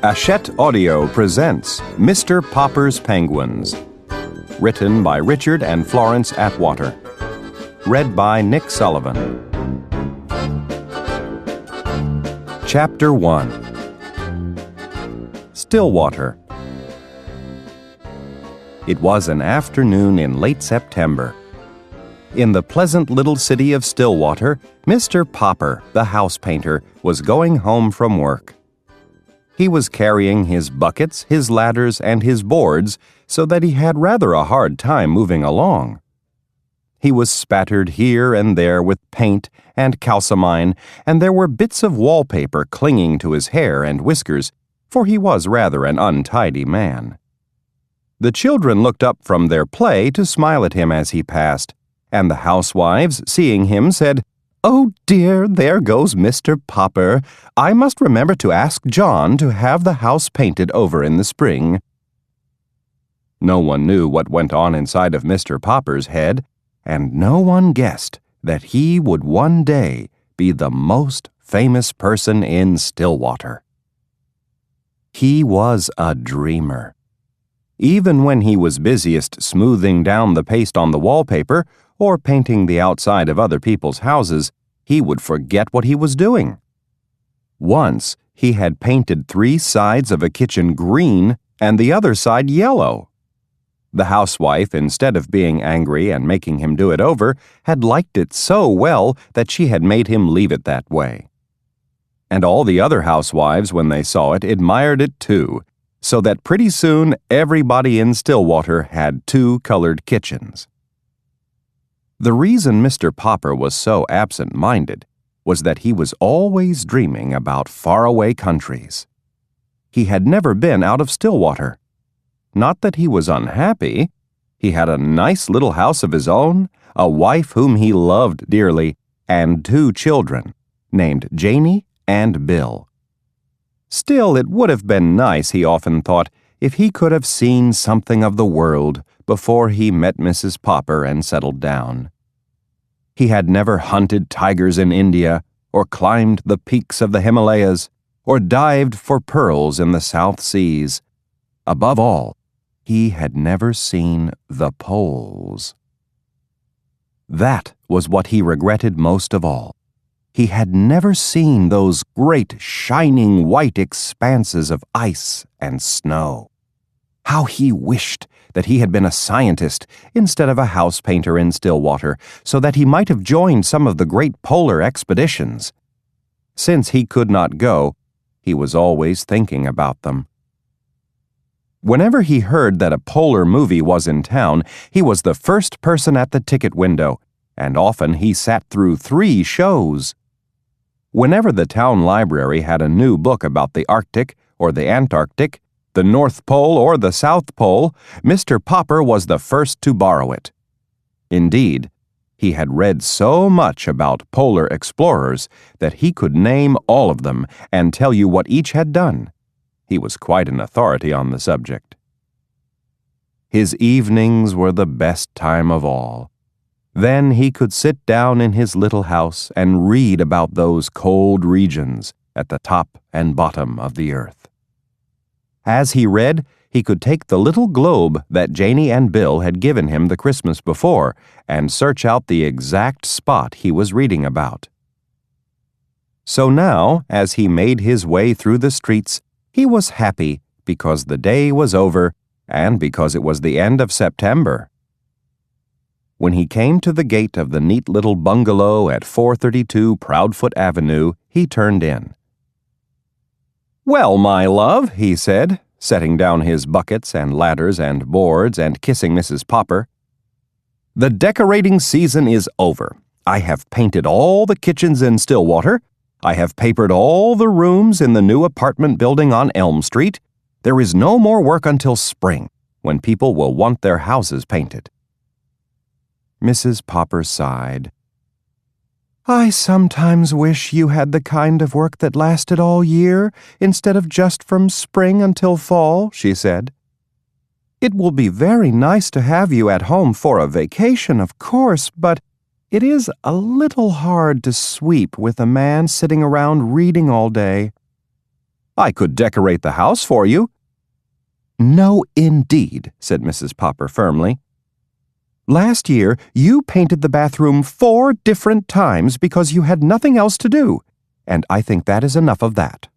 Hachette Audio presents Mr. Popper's Penguins. Written by Richard and Florence Atwater. Read by Nick Sullivan. Chapter 1. Stillwater. It was an afternoon in late September. In the pleasant little city of Stillwater, Mr. Popper, the house painter, was going home from work. He was carrying his buckets, his ladders, and his boards, so that he had rather a hard time moving along. He was spattered here and there with paint and calcimine, and there were bits of wallpaper clinging to his hair and whiskers, for he was rather an untidy man. The children looked up from their play to smile at him as he passed, and the housewives, seeing him, said, "Oh dear, there goes Mr. Popper. I must remember to ask John to have the house painted over in the spring." No one knew what went on inside of Mr. Popper's head, and no one guessed that he would one day be the most famous person in Stillwater. He was a dreamer. Even when he was busiest smoothing down the paste on the wallpaper or painting the outside of other people's houses, he would forget what he was doing. Once, he had painted 3 sides of a kitchen green and the other side yellow. The housewife, instead of being angry and making him do it over, had liked it so well that she had made him leave it that way. And all the other housewives, when they saw it, admired it too, so that pretty soon everybody in Stillwater had 2 colored kitchens. The reason Mr. Popper was so absent-minded was that he was always dreaming about faraway countries. He had never been out of Stillwater. Not that he was unhappy. He had a nice little house of his own, a wife whom he loved dearly, and 2 children, named Janie and Bill. Still, it would have been nice, he often thought, if he could have seen something of the world before he met Mrs. Popper and settled down. He had never hunted tigers in India, or climbed the peaks of the Himalayas, or dived for pearls in the South Seas. Above all, he had never seen the poles. That was what he regretted most of all. He had never seen those great, shining white expanses of ice and snow. How he wished that he had been a scientist instead of a house painter in Stillwater, so that he might have joined some of the great polar expeditions. Since he could not go, he was always thinking about them. Whenever he heard that a polar movie was in town, he was the first person at the ticket window, and often he sat through 3 shows. Whenever the town library had a new book about the Arctic or the Antarctic, the North Pole or the South Pole, Mr. Popper was the first to borrow it. Indeed, he had read so much about polar explorers that he could name all of them and tell you what each had done. He was quite an authority on the subject. His evenings were the best time of all. Then he could sit down in his little house and read about those cold regions at the top and bottom of the earth. As he read, he could take the little globe that Janie and Bill had given him the Christmas before and search out the exact spot he was reading about. So now, as he made his way through the streets, he was happy because the day was over and because it was the end of September. When he came to the gate of the neat little bungalow at 432 Proudfoot Avenue, he turned in. "Well, my love," he said, setting down his buckets and ladders and boards and kissing Mrs. Popper, "the decorating season is over. I have painted all the kitchens in Stillwater. I have papered all the rooms in the new apartment building on Elm Street. There is no more work until spring, when people will want their houses painted." Mrs. Popper sighed. "I sometimes wish you had the kind of work that lasted all year, instead of just from spring until fall," she said. "It will be very nice to have you at home for a vacation, of course, but It is a little hard to sweep with a man sitting around reading all day. I could decorate the house for you." "No, indeed," said Mrs. Popper firmly. "Last year, you painted the bathroom 4 different times because you had nothing else to do, and I think that is enough of that.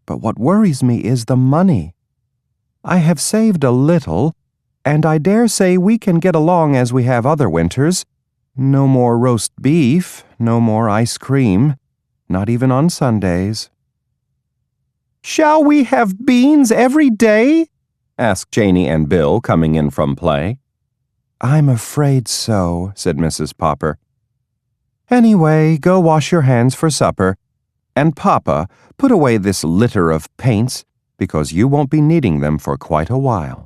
But what worries me is the money. I have saved a little, and I dare say we can get along as we have other winters. No more roast beef, no more ice cream, not even on Sundays." "Shall we have beans every day?" asked Janie and Bill, coming in from play. "I'm afraid so," said Mrs. Popper. "Anyway, go wash your hands for supper. And Papa, put away this litter of paints, because you won't be needing them for quite a while."